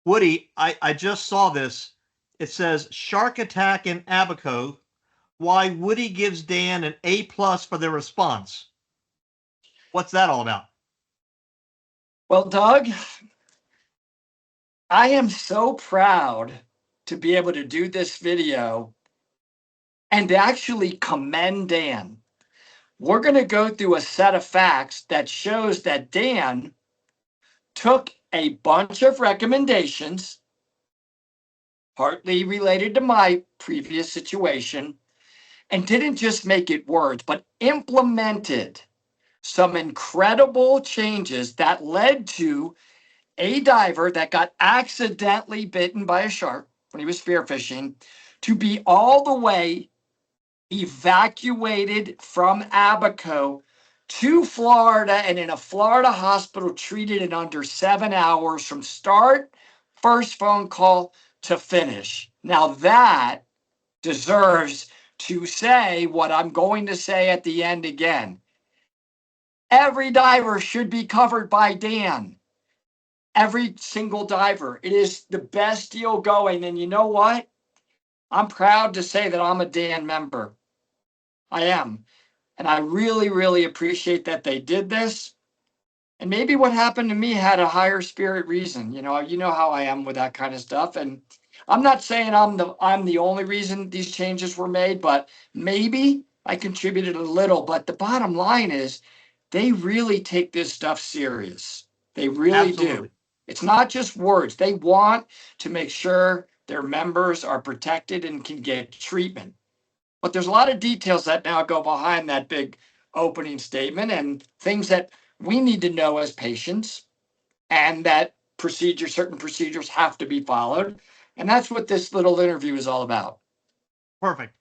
Woody, I just saw this. It says shark attack in Abaco. Why Woody gives Dan an A plus for their response. What's that all about? Well, Doug, I am so proud to be able to do this video and to actually commend Dan. We're going to go through a set of facts that shows that Dan took a bunch of recommendations, partly related to my previous situation, and didn't just make it words, but implemented some incredible changes that led to a diver that got accidentally bitten by a shark when he was spearfishing to be all the way evacuated from Abaco to Florida and in a Florida hospital treated in under 7 hours from start, first phone call to finish. Now that deserves to say what I'm going to say at the end again. Every diver should be covered by Dan. Every single diver. It is the best deal going. And you know what? I'm proud to say that I'm a Dan member. I am. And I really, really appreciate that they did this. And maybe what happened to me had a higher spirit reason. You know how I am with that kind of stuff. And I'm not saying I'm the only reason these changes were made, but maybe I contributed a little. But the bottom line is they really take this stuff serious. They really do. Absolutely. It's not just words. They want to make sure their members are protected and can get treatment. But there's a lot of details that now go behind that big opening statement and things that we need to know as patients, and that certain procedures have to be followed. And that's what this little interview is all about. Perfect.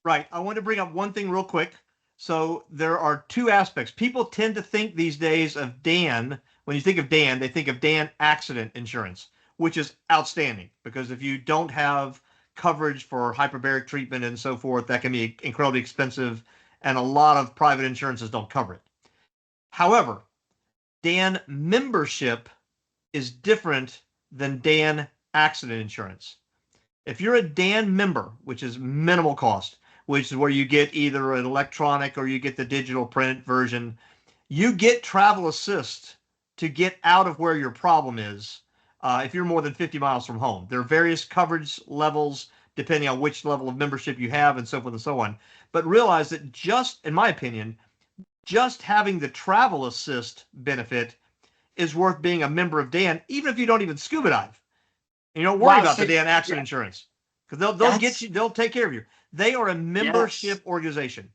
Right. I want to bring up one thing real quick. So there are two aspects. People tend to think these days of Dan. When you think of Dan, they think of Dan accident insurance, which is outstanding because if you don't have coverage for hyperbaric treatment and so forth, that can be incredibly expensive, and a lot of private insurances don't cover it. However, Dan membership is different than Dan accident insurance. If you're a Dan member, which is minimal cost, which is where you get either an electronic or you get the digital print version, you get travel assist to get out of where your problem is if you're more than 50 miles from home. There are various coverage levels depending on which level of membership you have and so forth and so on. But realize that just, in my opinion, just having the travel assist benefit is worth being a member of Dan, even if you don't even scuba dive. And you don't worry Wow, about so the Dan accident yeah, insurance because they'll get that's you, they'll take care of you. They are a yes. membership organization.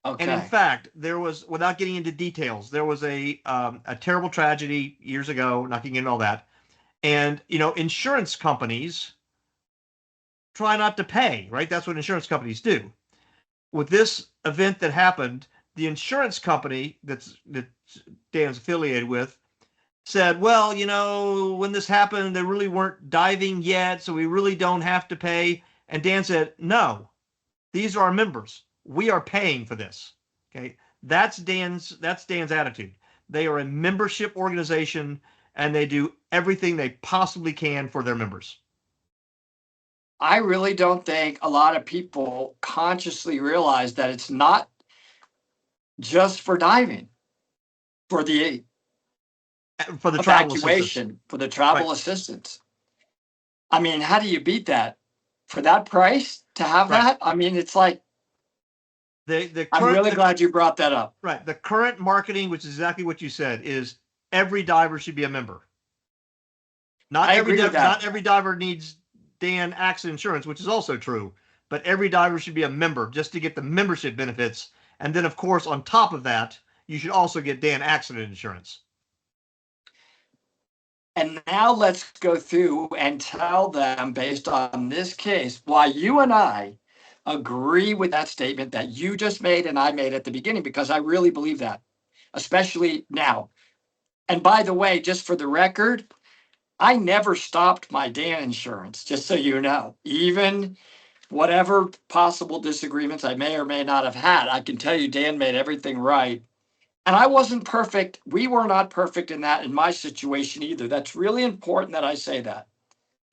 And in Okay. fact, there was, without getting into details, there was a terrible tragedy years ago. Not getting into all that, and insurance companies try not to pay. Right, that's what insurance companies do. With this event that happened, the insurance company that Dan's affiliated with said, well, when this happened, they really weren't diving yet, so we really don't have to pay. And Dan said, no, these are our members. We are paying for this. Okay. That's Dan's attitude. They are a membership organization and they do everything they possibly can for their members. I really don't think a lot of people consciously realize that it's not just for diving, for the For the travel assistance. evacuation, for the Right. travel assistance. I mean, how do you beat that? For that price to have Right. that? I mean, it's like, The I'm current really the glad you brought that up. right. The current marketing, which is exactly what you said, is every diver should be a member. Not I every agree with diver, that. not every diver needs Dan accident insurance, which is also true. But every diver should be a member just to get the membership benefits. And then, of course, on top of that, you should also get Dan accident insurance. And now let's go through and tell them, based on this case, why you and I agree with that statement that you just made and I made at the beginning, because I really believe that, especially now. And by the way, just for the record, I never stopped my Dan insurance, just so you know. Even whatever possible disagreements I may or may not have had, I can tell you Dan made everything right. And I wasn't perfect. We were not perfect in my situation either. That's really important that I say that.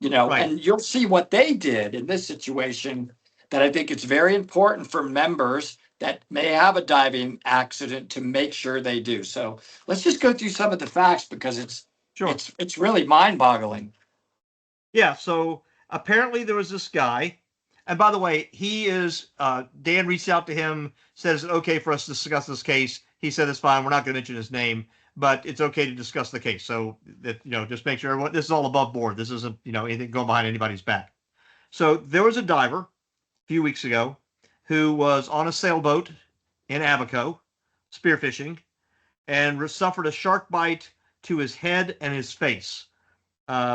Right. and you'll see what they did in this situation, that I think it's very important for members that may have a diving accident to make sure they do. So let's just go through some of the facts, because Sure. it's really mind-boggling. Yeah. So apparently there was this guy, and by the way, he is Dan reached out to him, says it's okay for us to discuss this case. He said it's fine. We're not going to mention his name, but it's okay to discuss the case. So that just make sure everyone, this is all above board. This isn't anything going behind anybody's back. So there was a diver a few weeks ago who was on a sailboat in Abaco spearfishing and suffered a shark bite to his head and his face.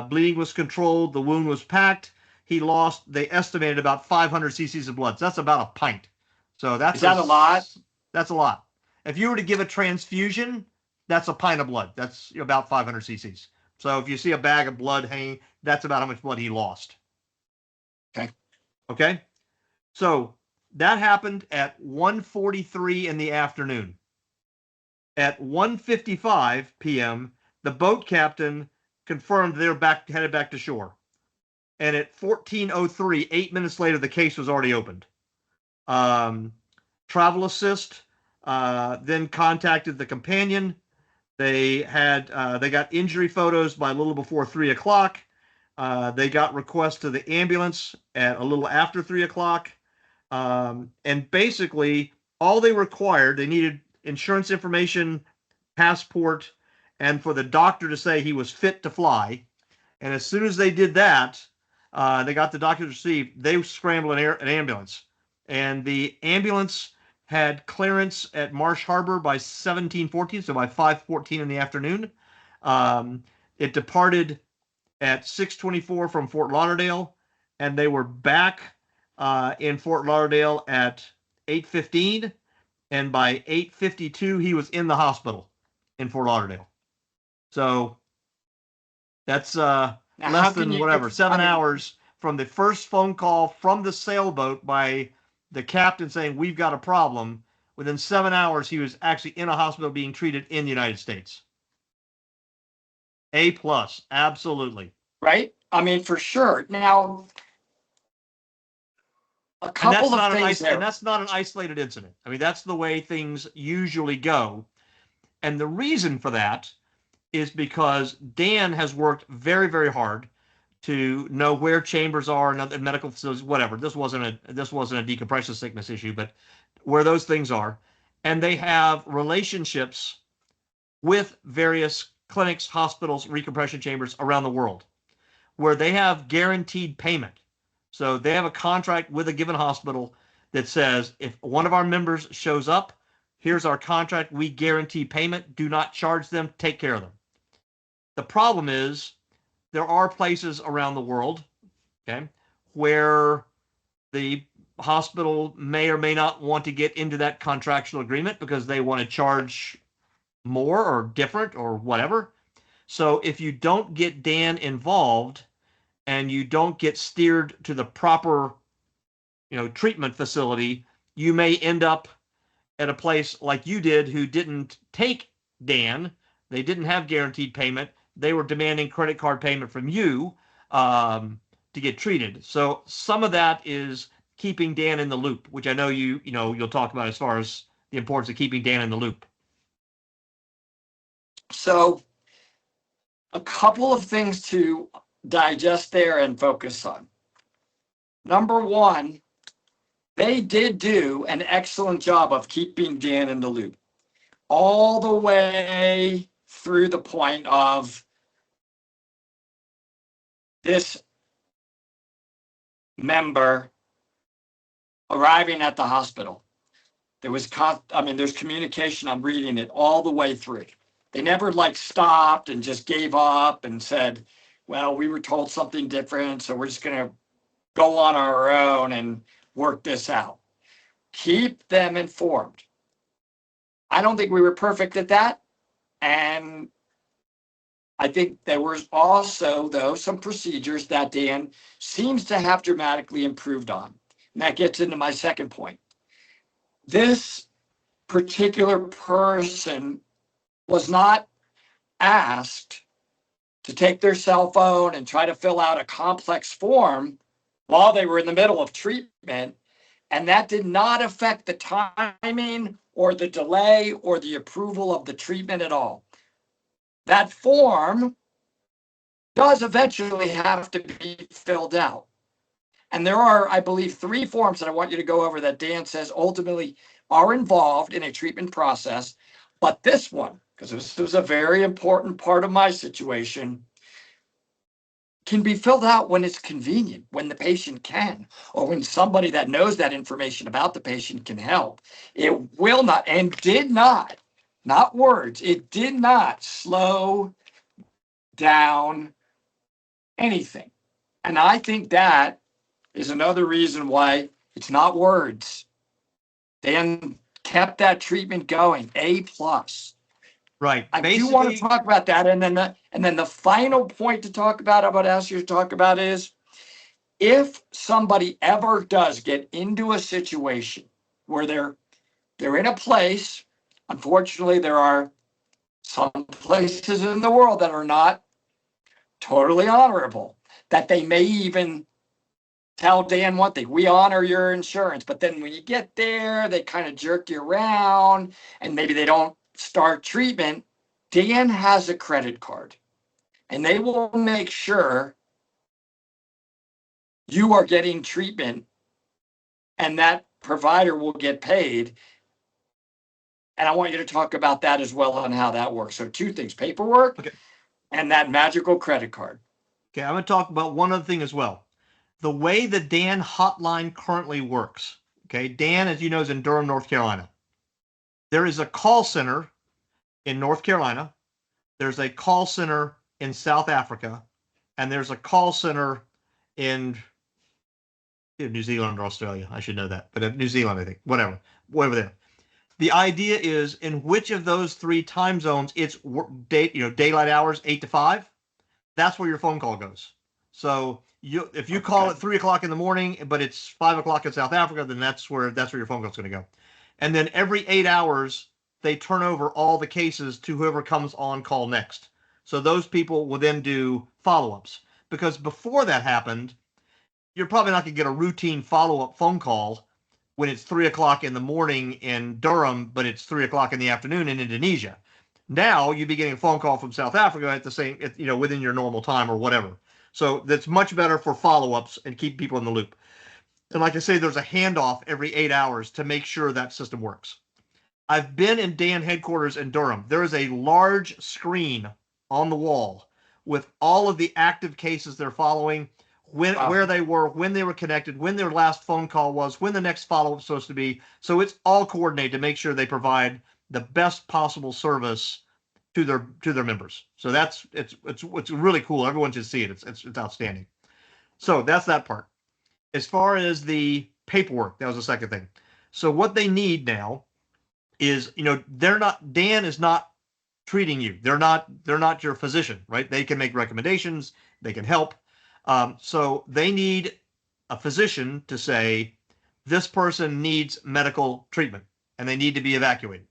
Bleeding was controlled. The wound was packed. He lost, they estimated, about 500 cc's of blood. So that's about a pint. So Is that a lot? that's a lot. If you were to give a transfusion, that's a pint of blood. That's about 500 cc's. So if you see a bag of blood hanging, that's about how much blood he lost. Okay. Okay. So that happened at 1:43 in the afternoon. At 1:55 p.m., the boat captain confirmed they were headed back to shore. And at 14:03, 8 minutes later, the case was already opened. Travel Assist then contacted the companion. They got injury photos by a little before 3 o'clock. They got requests to the ambulance at a little after 3 o'clock. And basically, all they required, they needed insurance information, passport, and for the doctor to say he was fit to fly. And as soon as they did that, they got the doctor to receive, they scrambled an ambulance. And the ambulance had clearance at Marsh Harbor by 17:14, so by 5:14 in the afternoon. It departed at 6:24 from Fort Lauderdale, and they were back in Fort Lauderdale at 8:15, and by 8:52 he was in the hospital in Fort Lauderdale. So that's less than whatever 7 hours from the first phone call from the sailboat by the captain saying we've got a problem. Within 7 hours, he was actually in a hospital being treated in the United States. A plus, absolutely. Right? I mean, for sure. Now, a couple of things there. And that's not an isolated incident. I mean, that's the way things usually go. And the reason for that is because Dan has worked very, very hard to know where chambers are in medical facilities, whatever. This wasn't a decompression sickness issue, but where those things are. And they have relationships with various clinics, hospitals, recompression chambers around the world where they have guaranteed payment. So they have a contract with a given hospital that says if one of our members shows up, here's our contract. We guarantee payment. Do not charge them. Take care of them. The problem is there are places around the world, okay, where the hospital may or may not want to get into that contractual agreement because they want to charge more or different or whatever. So if you don't get Dan involved and you don't get steered to the proper, treatment facility, you may end up at a place like you did who didn't take Dan. They didn't have guaranteed payment. They were demanding credit card payment from you to get treated. So some of that is keeping Dan in the loop, which I know you'll talk about as far as the importance of keeping Dan in the loop. So a couple of things to digest there and focus on. Number one, they did do an excellent job of keeping Dan in the loop all the way through the point of this member arriving at the hospital. There's communication. I'm reading it all the way through. They never stopped and just gave up and said, well, we were told something different, so we're just going to go on our own and work this out. Keep them informed. I don't think we were perfect at that. And I think there was also, though, some procedures that Dan seems to have dramatically improved on. And that gets into my second point. This particular person was not asked to take their cell phone and try to fill out a complex form while they were in the middle of treatment. And that did not affect the timing or the delay or the approval of the treatment at all. That form does eventually have to be filled out. And there are, I believe, 3 forms that I want you to go over that Dan says ultimately are involved in a treatment process. But this one, because this was a very important part of my situation, can be filled out when it's convenient, when the patient can, or when somebody that knows that information about the patient can help. It will not, and did not words, it did not slow down anything. And I think that is another reason why it's not words. Dan kept that treatment going, A+. Right. I do want to talk about that. And then the final point to talk about, I would ask you to talk about is, if somebody ever does get into a situation where they're in a place, unfortunately, there are some places in the world that are not totally honorable, that they may even tell Dan one thing, we honor your insurance, but then when you get there, they kind of jerk you around and maybe they don't start treatment. Dan has a credit card and they will make sure you are getting treatment and that provider will get paid. And I want you to talk about that as well on how that works. So 2 things, paperwork and that magical credit card. Okay, I'm going to talk about one other thing as well. The way the Dan hotline currently works. Okay, Dan, as you know, is in Durham, North Carolina. There is a call center in North Carolina. There's a call center in South Africa, and there's a call center in New Zealand or Australia. I should know that, but New Zealand, I think. Whatever there. The idea is in which of those 3 time zones it's daylight hours, 8 to 5. That's where your phone call goes. So if you call at 3:00 in the morning, but it's 5:00 in South Africa, then that's where your phone call is going to go. And then every 8 hours, they turn over all the cases to whoever comes on call next. So those people will then do follow-ups. Because before that happened, you're probably not going to get a routine follow-up phone call when it's 3:00 in the morning in Durham, but it's 3:00 in the afternoon in Indonesia. Now you'd be getting a phone call from South Africa at the same, within your normal time or whatever. So that's much better for follow-ups and keep people in the loop. And like I say, there's a handoff every 8 hours to make sure that system works. I've been in Dan headquarters in Durham. There is a large screen on the wall with all of the active cases they're following, where they were, when they were connected, when their last phone call was, when the next follow-up is supposed to be. So it's all coordinated to make sure they provide the best possible service to their members. So it's really cool. Everyone should see it. It's outstanding. So that's that part. As far as the paperwork, that was the second thing. So what they need now is, Dan is not treating you. They're not your physician, right? They can make recommendations. They can help. So they need a physician to say, this person needs medical treatment and they need to be evacuated.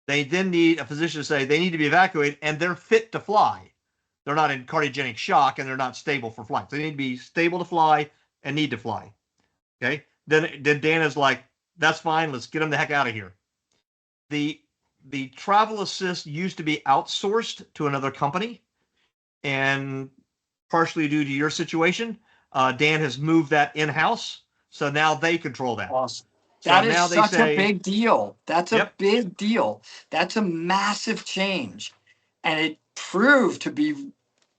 They then need a physician to say they need to be evacuated and they're fit to fly. They're not in cardiogenic shock and they're not stable for flight. They need to be stable to fly and need to fly. Okay. Then Dan is like, that's fine. Let's get them the heck out of here. The travel assist used to be outsourced to another company, and partially due to your situation, Dan has moved that in-house. So now they control that. Awesome. So that is such a big deal. That's a big deal. That's a massive change. And it proved to be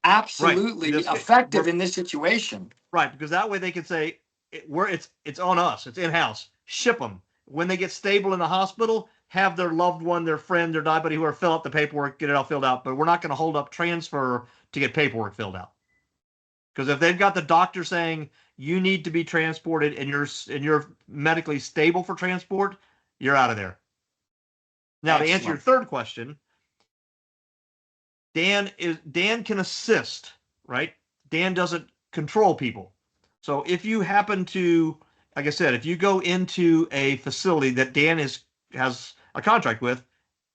absolutely effective in this situation. Right, because that way they can say, it's on us. It's in-house. Ship them. When they get stable in the hospital, have their loved one, their friend, their diabetes, whoever, fill out the paperwork, get it all filled out. But we're not going to hold up transfer to get paperwork filled out. Because if they've got the doctor saying you need to be transported and you're medically stable for transport, you're out of there. Now, to answer your third question, Dan can assist, right? Dan doesn't control people. So if you happen to, like I said, if you go into a facility that Dan has a contract with,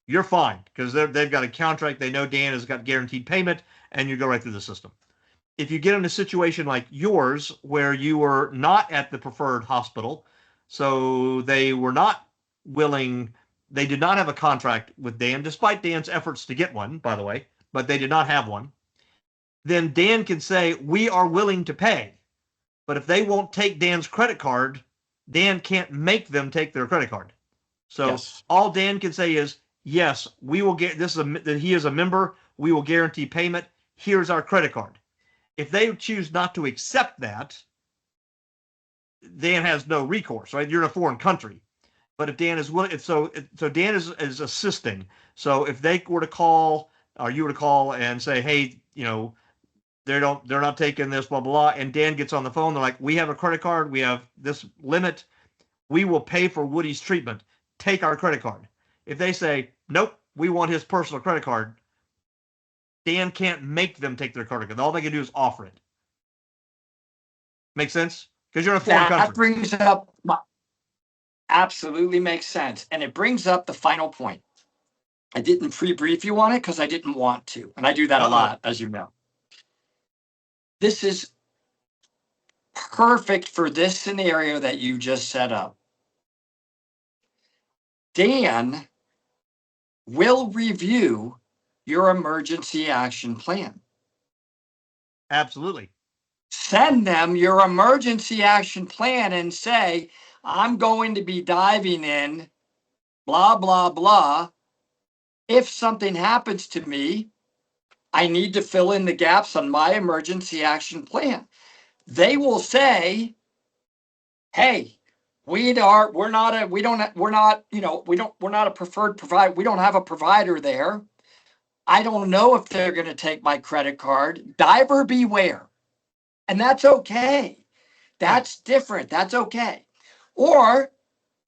you're fine because they've got a contract. They know Dan has got guaranteed payment, and you go right through the system. If you get in a situation like yours where you were not at the preferred hospital, so they were not willing, they did not have a contract with Dan, despite Dan's efforts to get one, by the way, but they did not have one, then Dan can say, we are willing to pay. But if they won't take Dan's credit card, Dan can't make them take their credit card. So Yes. all Dan can say is, yes, we will get this. He is a member. We will guarantee payment. Here's our credit card. If they choose not to accept that, Dan has no recourse, right? You're in a foreign country. But if Dan is willing, so Dan is assisting. So if they were to call, or you were to call and say, hey, they're not taking this, blah, blah, blah, and Dan gets on the phone, they're like, we have a credit card, we have this limit, we will pay for Woody's treatment. Take our credit card. If they say, nope, we want his personal credit card, Dan can't make them take their credit card. All they can do is offer it. Make sense? Because you're in a foreign country. That brings up absolutely makes sense. And it brings up the final point. I didn't pre-brief you on it because I didn't want to. And I do that a lot, as you know. This is perfect for this scenario that you just set up. Dan will review your emergency action plan. Absolutely. Send them your emergency action plan and say, I'm going to be diving in, blah, blah, blah. If something happens to me, I need to fill in the gaps on my emergency action plan. They will say, hey, we're not a preferred provider. We don't have a provider there. I don't know if they're going to take my credit card. Diver beware. And that's okay. That's different. That's okay. Or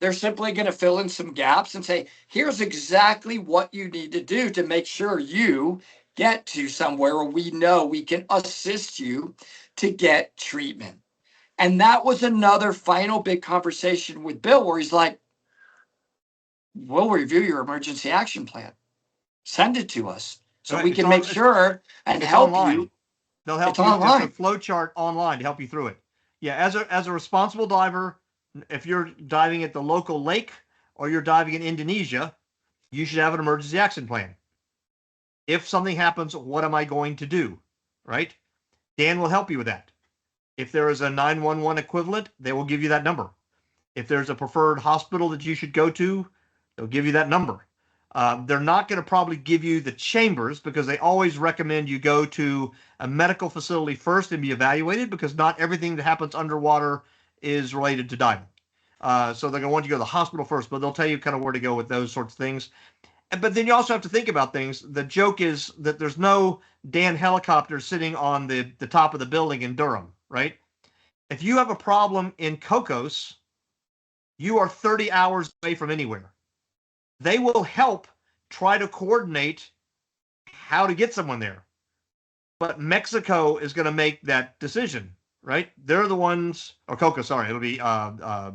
they're simply going to fill in some gaps and say, here's exactly what you need to do to make sure you get to somewhere where we know we can assist you to get treatment. And that was another final big conversation with Bill where he's like, we'll review your emergency action plan. Send it to us so we can make sure and help you. They'll help you. It's a flow chart online to help you through it. Yeah, as a responsible diver, if you're diving at the local lake or you're diving in Indonesia, you should have an emergency action plan. If something happens, what am I going to do? Right? Dan will help you with that. If there is a 911 equivalent, they will give you that number. If there's a preferred hospital that you should go to, they'll give you that number. They're not going to probably give you the chambers because they always recommend you go to a medical facility first and be evaluated because not everything that happens underwater is related to diving. So they're going to want you to go to the hospital first, but they'll tell you kind of where to go with those sorts of things. But then you also have to think about things. The joke is that there's no Dan helicopter sitting on the top of the building in Durham, right? If you have a problem in Cocos, you are 30 hours away from anywhere. They will help try to coordinate how to get someone there. But Mexico is going to make that decision, right? They're the ones, or Cocos, sorry, it'll be no.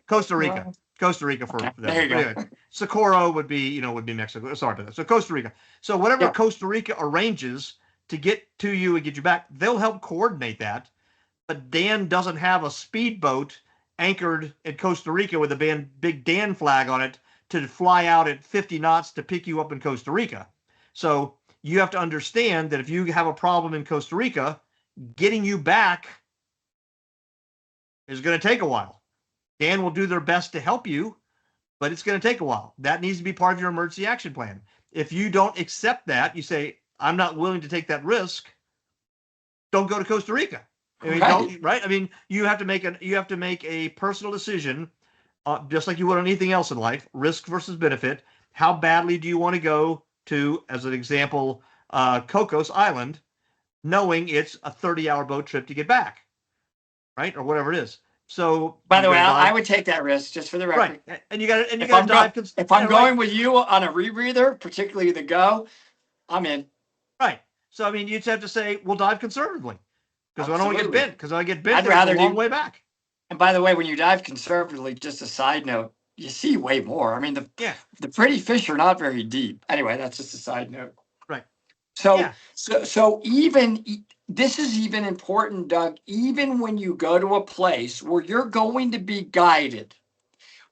Costa Rica. Costa Rica for them. Anyway, Socorro would be Mexico. Sorry about that. So Costa Rica. So whatever Costa Rica arranges to get to you and get you back, they'll help coordinate that. But Dan doesn't have a speedboat anchored in Costa Rica with a big Dan flag on it to fly out at 50 knots to pick you up in Costa Rica. So you have to understand that if you have a problem in Costa Rica, getting you back is going to take a while. Dan will do their best to help you, but it's going to take a while. That needs to be part of your emergency action plan. If you don't accept that, you say, I'm not willing to take that risk, don't go to Costa Rica. I mean, right? I mean, you have to make a personal decision, just like you would on anything else in life, risk versus benefit. How badly do you want to go to, as an example, Cocos Island, knowing it's a 30-hour boat trip to get back, right? Or whatever it is. So, by the way, I would take that risk just for the record. Right, and you got to dive. If I'm going with you on a rebreather, particularly the go, I'm in. Right. So I mean, you just have to say we'll dive conservatively because I don't get bent. Because I get bent, I'd rather a long way back. And by the way, when you dive conservatively, just a side note, you see way more. I mean, the pretty fish are not very deep. Anyway, that's just a side note. Right. So, Yeah. so this is even important, Doug, even when you go to a place where you're going to be guided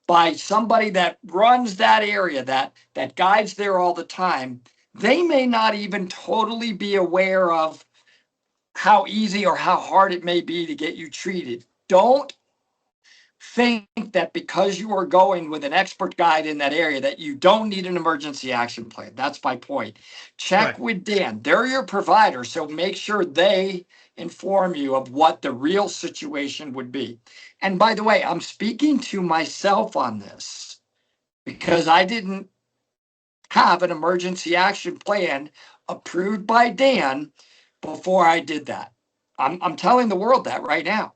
by somebody that runs that area, that guides there all the time, they may not even totally be aware of how easy or how hard it may be to get you treated. Don't think that because you are going with an expert guide in that area that you don't need an emergency action plan. That's my point. Check Correct. with Dan. They're your provider, so make sure they inform you of what the real situation would be. And by the way, I'm speaking to myself on this because I didn't have an emergency action plan approved by Dan before I did that. I'm telling the world that right now.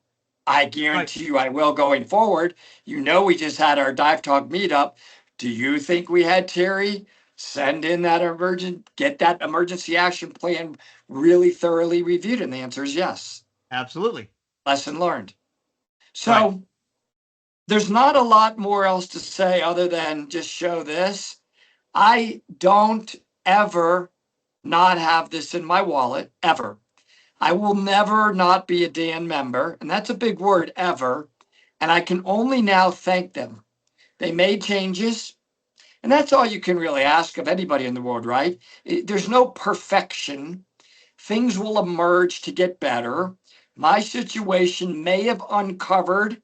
I Right. guarantee you I will going forward. You know, we just had our Dive Talk meetup. Do you think we had Terry send in that get that emergency action plan really thoroughly reviewed? And the answer is yes. Absolutely. Lesson learned. Right. So there's not a lot more else to say other than just show this. I don't ever not have this in my wallet, ever. I will never not be a Dan member, and that's a big word, ever. And I can only now thank them. They made changes, and that's all you can really ask of anybody in the world, right? There's no perfection. Things will emerge to get better. My situation may have uncovered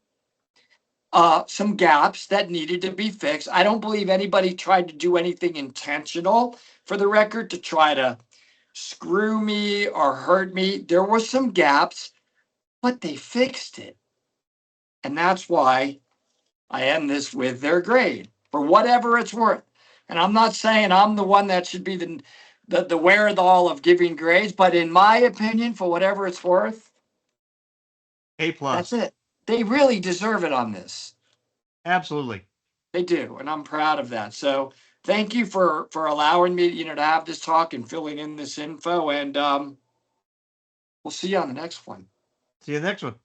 some gaps that needed to be fixed. I don't believe anybody tried to do anything intentional, for the record, to try to screw me or hurt me. There were some gaps, but they fixed it. And that's why I end this with their grade for whatever it's worth. And I'm not saying I'm the one that should be the wherewithal of giving grades, but in my opinion, for whatever it's worth, A that's plus. it. They really deserve it on this. Absolutely. They do, and I'm proud of that. So thank you for allowing me, to have this talk and filling in this info. And we'll see you on the next one. See you next one.